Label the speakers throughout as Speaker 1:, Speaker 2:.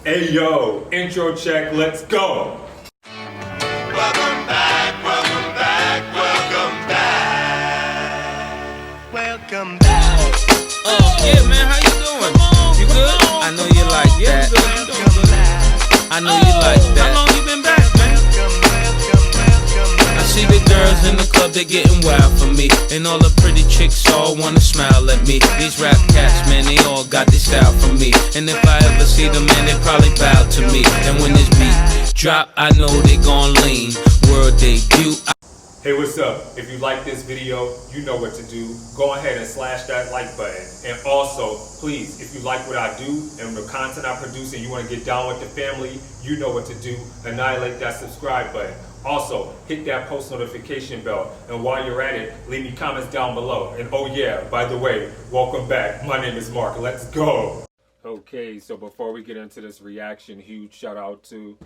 Speaker 1: Hey yo, intro check, let's go!
Speaker 2: Welcome back, welcome back, welcome back. Welcome back.
Speaker 3: Yeah, man, how you doing? You good? I know you like that. I know you like that. How long you been back, man? I see the girls in the club, they getting wild for me. And all the pretty chicks all wanna smile at me. These rap cats, man, they all got this style for me. And if I ever see them, man, they probably bow to me. And when this beat drop, I know they gon' lean. World debut.
Speaker 1: Hey, what's up? If you like this video, you know what to do. Go ahead and slash that like button. And also, please, if you like what I do and the content I produce and you want to get down with the family, you know what to do. Annihilate that subscribe button. Also, hit that post notification bell. And while you're at it, leave me comments down below. And oh yeah, by the way, welcome back. My name is Mark. Let's go. Okay, so before we get into this reaction, huge shout out to...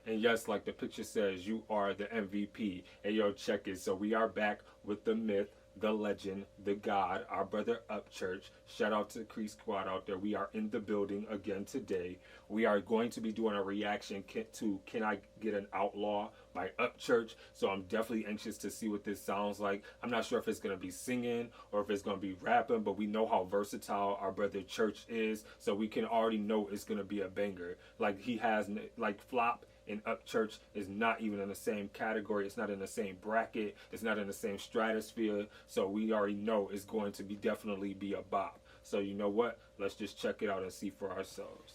Speaker 1: And yes, like the picture says, you are the MVP. Hey, yo, check it. So we are back with the myth, the legend, the God, our brother Upchurch. Shout out to the Creek Squad out there. We are in the building again today. We are going to be doing a reaction to Can I Get an Outlaw by Upchurch. So I'm definitely anxious to see what this sounds like. I'm not sure if it's going to be singing or if it's going to be rapping, but we know how versatile our brother Church is. So we can already know it's going to be a banger. Like he has, like Flop and Upchurch is not even in the same category. It's not in the same bracket. It's not in the same stratosphere. So we already know it's going to be definitely be a bop. So you know what? Let's just check it out and see for ourselves.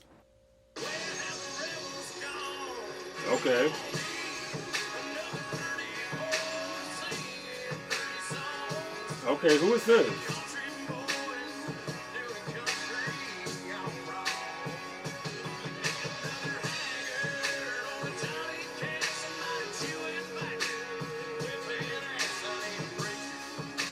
Speaker 1: Okay. Okay, who is this?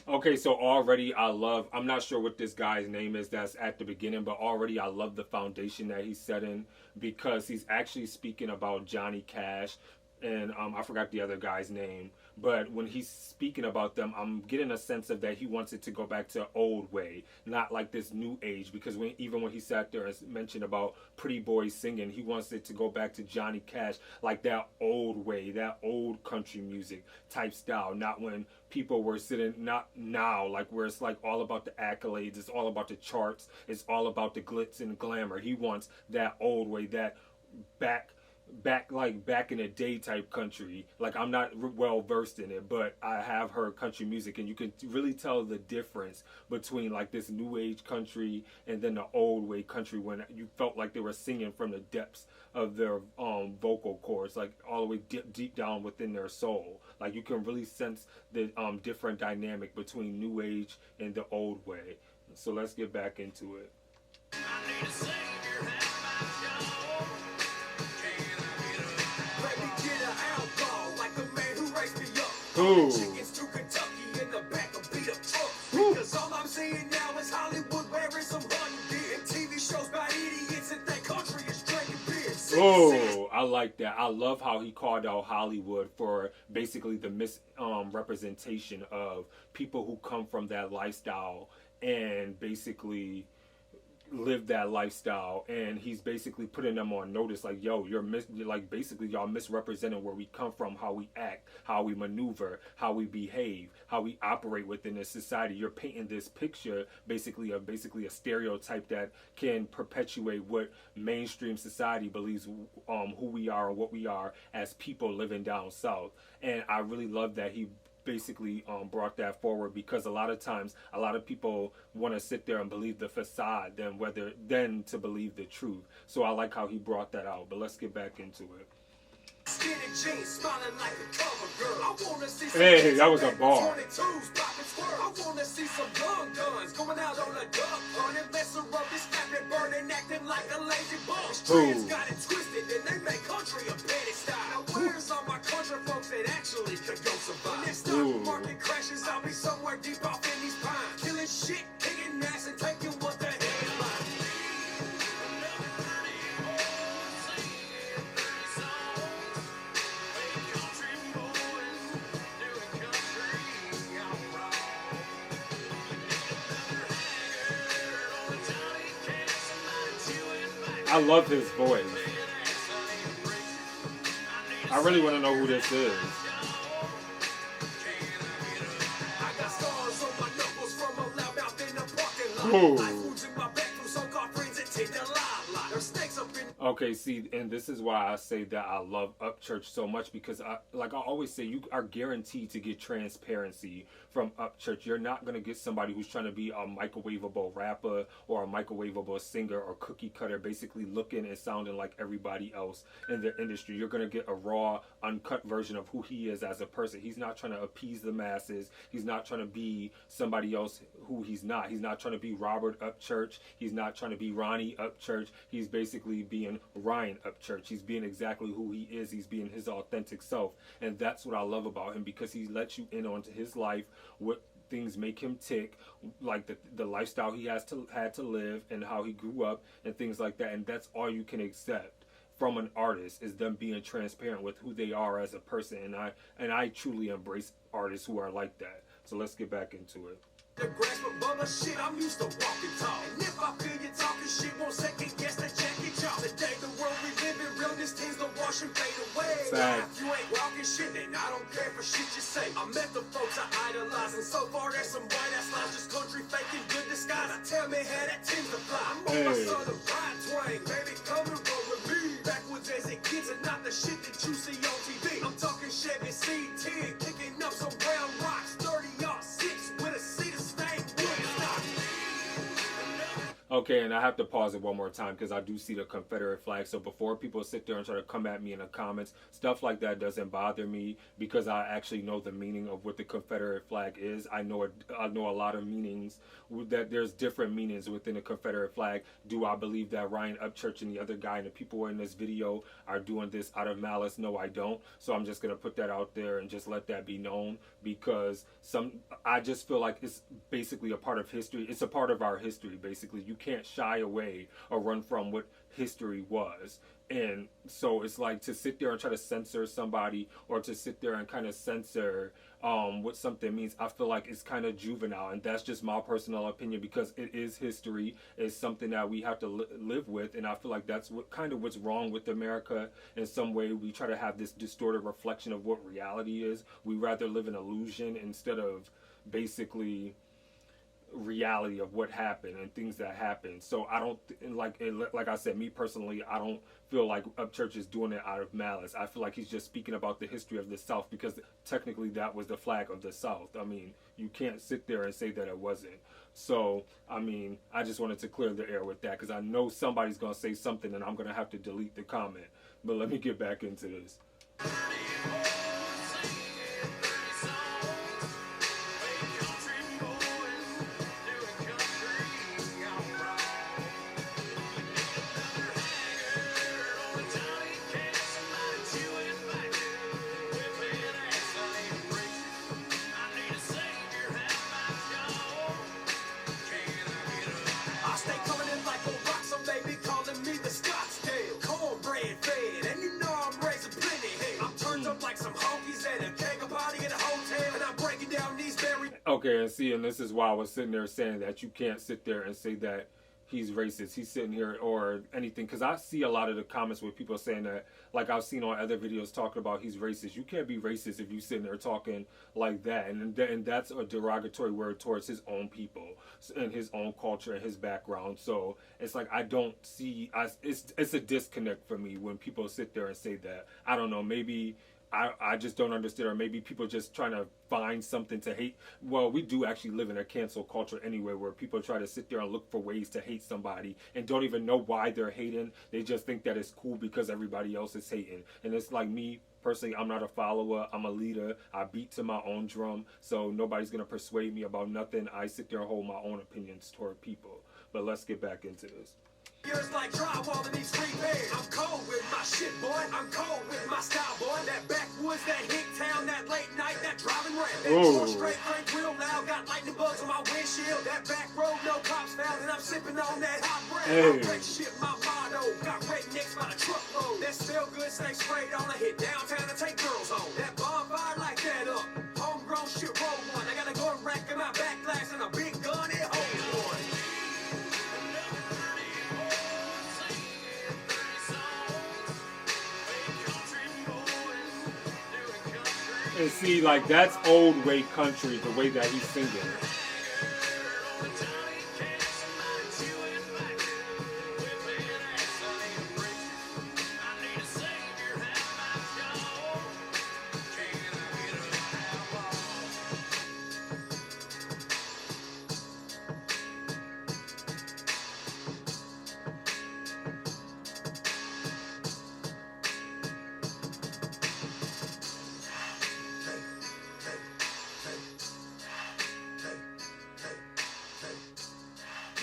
Speaker 1: Okay, so already I'm not sure what this guy's name is that's at the beginning, but already I love the foundation that he's setting because he's actually speaking about Johnny Cash and I forgot the other guy's name, but when he's speaking about them, I'm getting a sense of that he wants it to go back to old way, not like this new age, because even when he sat there and mentioned about Pretty Boys singing, he wants it to go back to Johnny Cash, like that old way, that old country music type style, not when people were sitting, not now, like where it's like all about the accolades, it's all about the charts, it's all about the glitz and glamour. He wants that old way, that back in the day type country. Like I'm not well versed in it, but I have heard country music, and you can really tell the difference between like this new age country and then the old way country, when you felt like they were singing from the depths of their vocal cords, like all the way deep down within their soul. Like you can really sense the different dynamic between new age and the old way. So let's get back into it. Ooh. Chickens to Kentucky in the back of beat up truck. Because all I'm seeing now is Hollywood wearing some hunting gear. TV shows by idiots and that country is drinking beer. Oh, I like that. I love how he called out Hollywood for basically the misrepresentation of people who come from that lifestyle and basically live that lifestyle, and he's basically putting them on notice, like, yo, you're like basically y'all misrepresenting where we come from, how we act, how we maneuver, how we behave, how we operate within this society. You're painting this picture basically a stereotype that can perpetuate what mainstream society believes who we are and what we are as people living down south. And I really love that he basically brought that forward, because a lot of times a lot of people want to sit there and believe the facade than to believe the truth. So I like how he brought that out, but let's get back into it. Hey, that was a bar. I wanna see some young guns going out on a duck hunt and mess around this snapping, burning, acting like a lazy bum. Trends got it twisted and they make country a petty style. Now where's all my country folks that actually could go survive? When this stock market crashes, I'll be somewhere deep off in these pines, killing shit, kicking ass, and taking what the hell is mine. I love his voice. I really want to know who this is. Ooh. Okay, see, and this is why I say that I love Upchurch so much, because I always say, you are guaranteed to get transparency from Upchurch. You're not going to get somebody who's trying to be a microwavable rapper or a microwavable singer or cookie cutter, basically looking and sounding like everybody else in the industry. You're going to get a raw, uncut version of who he is as a person. He's not trying to appease the masses. He's not trying to be somebody else who he's not. He's not trying to be Robert Upchurch. He's not trying to be Ronnie Upchurch. He's basically being Ryan Upchurch. He's being exactly who he is. He's being his authentic self. And that's what I love about him, because he lets you in onto his life, what things make him tick, like the lifestyle he had to live and how he grew up and things like that. And that's all you can accept from an artist, is them being transparent with who they are as a person. And I truly embrace artists who are like that. So let's get back into it.
Speaker 4: The grass but bubble shit, I'm used to walking tall. And if I feel you talking shit, won't second guess the jacket y'all. Today the world we live in, realness tends to wash and fade away. If you ain't walking shit, then I don't care for shit you say. I met the folks I idolize, and so far there's some white ass lies, just country faking good disguise. I tell me how that tends to fly. I'm on my son of Brian Twain, baby, come and roll with me. Backwards as it gets, and not the shit that you see on TV. I'm talking Chevy C10, kicking up some brown rocks, 30-06 with a seat of stained wood.
Speaker 1: Okay, and I have to pause it one more time, because I do see the Confederate flag. So before people sit there and try to come at me in the comments, stuff like that doesn't bother me, because I actually know the meaning of what the Confederate flag is. I know a lot of meanings, that there's different meanings within the Confederate flag. Do I believe that Ryan Upchurch and the other guy and the people in this video are doing this out of malice? No, I don't. So I'm just going to put that out there and just let that be known, because I just feel like it's basically a part of history. It's a part of our history, basically. You can't shy away or run from what history was. And so it's like, to sit there and try to censor somebody, or to sit there and kind of censor what something means, I feel like it's kind of juvenile. And that's just my personal opinion, because it is history. It's something that we have to live with. And I feel like that's what's wrong with America. In some way, we try to have this distorted reflection of what reality is. We rather live in illusion instead of basically reality of what happened and things that happened. So I don't like I said, me personally, I don't feel like Upchurch is doing it out of malice. I feel like he's just speaking about the history of the South, because technically that was the flag of the South. I mean, you can't sit there and say that it wasn't. So I mean, I just wanted to clear the air with that, because I know somebody's gonna say something and I'm gonna have to delete the comment. But let me get back into this. Okay, and see, and this is why I was sitting there saying that you can't sit there and say that he's racist. He's sitting here or anything, because I see a lot of the comments with people saying that, like I've seen on other videos talking about he's racist. You can't be racist if you're sitting there talking like that, and that's a derogatory word towards his own people and his own culture and his background. So it's like, I don't see, it's a disconnect for me when people sit there and say that. I don't know, maybe I just don't understand, or maybe people just trying to find something to hate. Well, we do actually live in a cancel culture anyway, where people try to sit there and look for ways to hate somebody and don't even know why they're hating. They just think that it's cool because everybody else is hating. And it's like, me personally, I'm not a follower, I'm a leader. I beat to my own drum, so nobody's gonna persuade me about nothing. I sit there and hold my own opinions toward people. But let's get back into this.
Speaker 4: Years like drywall in these repairs. I'm cold with my shit, boy. I'm cold with my style, boy. That backwoods, that hick town, that late night, that driving round. That short straight crank real loud, got lightning bugs on my windshield. That back road, no cops found, and I'm sipping on that hot bread. My shit, my motto. Got rednecks by the truckload. That still good, stay sprayed on. I hit downtown to take girls home. That bonfire, light that up. Homegrown shit, roll one. I got a gun rack in my back glass and a big gun, it holds one.
Speaker 1: And see, like, that's old way country, the way that he's singing.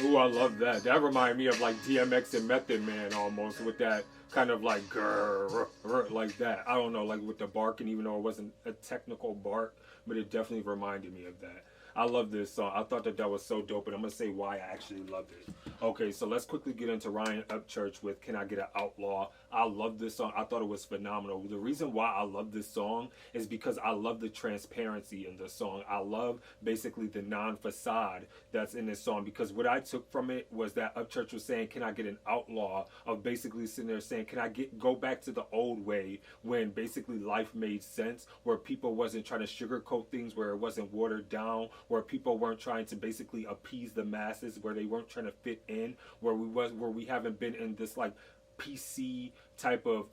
Speaker 1: Ooh, I love that. That reminded me of like DMX and Method Man almost, with that kind of like grrr, like that. I don't know, like with the barking, even though it wasn't a technical bark, but it definitely reminded me of that. I love this song. I thought that that was so dope, and I'm gonna say why I actually loved it. Okay, so let's quickly get into Ryan Upchurch with "Can I Get an Outlaw." I love this song. I thought it was phenomenal. The reason why I love this song is because I love the transparency in the song. I love basically the non-facade that's in this song, because what I took from it was that Upchurch was saying, "Can I get an outlaw?" Of basically sitting there saying, "Can I go back to the old way when basically life made sense, where people wasn't trying to sugarcoat things, where it wasn't watered down, where people weren't trying to basically appease the masses, where they weren't trying to fit in, where we haven't been in this like PC type of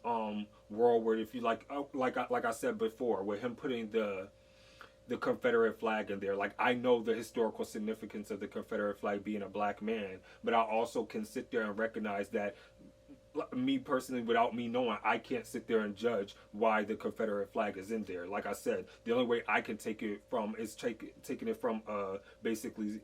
Speaker 1: world where if you like I said before, with him putting the Confederate flag in there. Like, I know the historical significance of the Confederate flag being a black man, but I also can sit there and recognize that me personally, without me knowing, I can't sit there and judge why the Confederate flag is in there. Like I said, the only way I can take it from is taking it from basically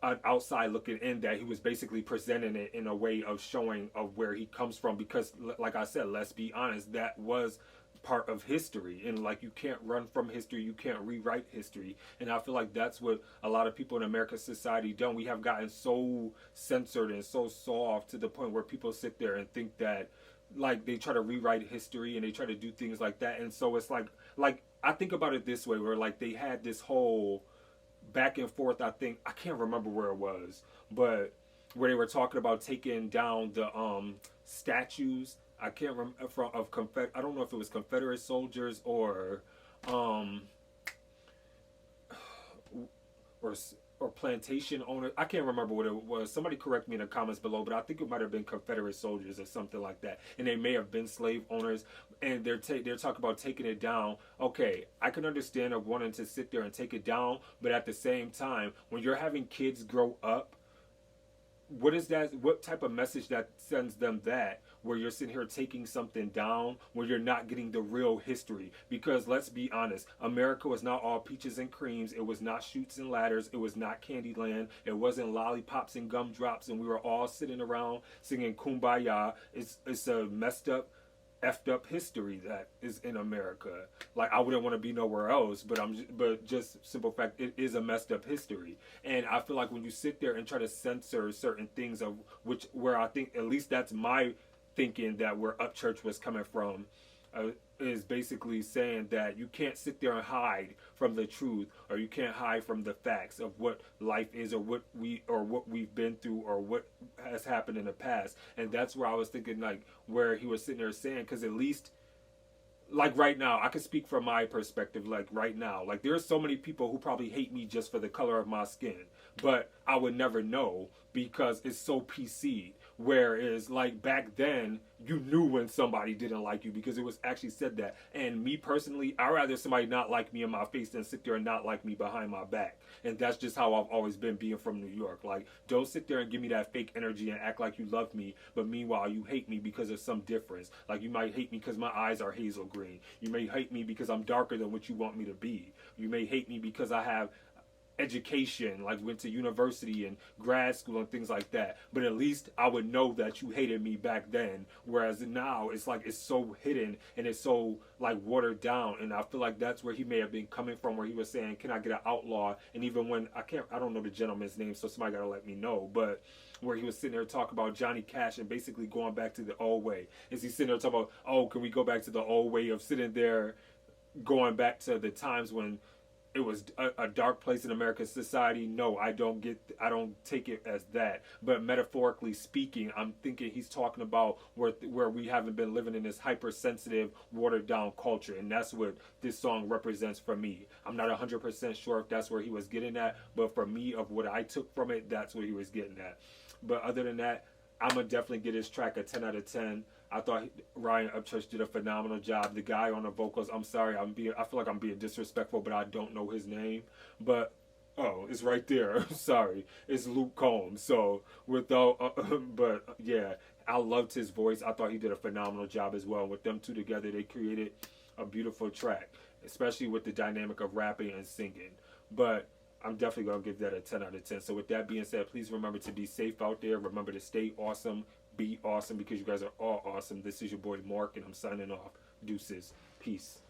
Speaker 1: an outside looking in, that he was basically presenting it in a way of showing of where he comes from, because like I said, let's be honest, that was part of history, and like, you can't run from history, you can't rewrite history. And I feel like that's what a lot of people in American society done. We have gotten so censored and so soft to the point where people sit there and think that like they try to rewrite history and they try to do things like that. And so it's like I think about it this way, where like they had this whole back and forth, I think, I can't remember where it was, but where they were talking about taking down the statues. I can't remember I don't know if it was Confederate soldiers or plantation owners. I can't remember what it was. Somebody correct me in the comments below, but I think it might have been Confederate soldiers or something like that. And they may have been slave owners, and they're talking about taking it down. Okay, I can understand of wanting to sit there and take it down, but at the same time, when you're having kids grow up, what is that? What type of message that sends them, that where you're sitting here taking something down, where you're not getting the real history? Because let's be honest, America was not all peaches and creams. It was not chutes and ladders. It was not Candyland. It wasn't lollipops and gumdrops, and we were all sitting around singing Kumbaya. It's a messed up, effed up history that is in America. Like, I wouldn't want to be nowhere else, but just simple fact, it is a messed up history. And I feel like when you sit there and try to censor certain things, of where I think, at least that's my thinking, that where Upchurch was coming from, is basically saying that you can't sit there and hide from the truth, or you can't hide from the facts of what life is, or what we've been through, or what has happened in the past. And that's where I was thinking, like, where he was sitting there saying, because at least, like, right now, I can speak from my perspective. Like, right now, like, there are so many people who probably hate me just for the color of my skin, but I would never know, because it's so PC. Whereas, like, back then, you knew when somebody didn't like you, because it was actually said that. And me personally, I'd rather somebody not like me in my face than sit there and not like me behind my back. And that's just how I've always been, being from New York. Like, don't sit there and give me that fake energy and act like you love me, but meanwhile you hate me because of some difference. Like, you might hate me because my eyes are hazel green. You may hate me because I'm darker than what you want me to be. You may hate me because I have education, like went to university and grad school and things like that. But at least I would know that you hated me back then. Whereas now it's like, it's so hidden and it's so like watered down. And I feel like that's where he may have been coming from, where he was saying, "Can I get an outlaw?" And even when I don't know the gentleman's name, so somebody gotta let me know, but where he was sitting there talking about Johnny Cash and basically going back to the old way. Is he sitting there talking about, oh, can we go back to the old way of sitting there, going back to the times when it was a dark place in American society. No, I don't take it as that. But metaphorically speaking, I'm thinking he's talking about where we haven't been living in this hypersensitive, watered down culture, and that's what this song represents for me. I'm not 100% sure if that's where he was getting at, but for me, of what I took from it, that's what he was getting at. But other than that, I'm gonna definitely give this track a 10 out of 10. I thought Ryan Upchurch did a phenomenal job. The guy on the vocals, I'm sorry, I feel like I'm being disrespectful, but I don't know his name. But oh, it's right there. Sorry, it's Luke Combs. So without, but yeah, I loved his voice. I thought he did a phenomenal job as well. With them two together, they created a beautiful track, especially with the dynamic of rapping and singing. But I'm definitely going to give that a 10 out of 10. So with that being said, please remember to be safe out there. Remember to stay awesome, be awesome, because you guys are all awesome. This is your boy Mark, and I'm signing off. Deuces. Peace.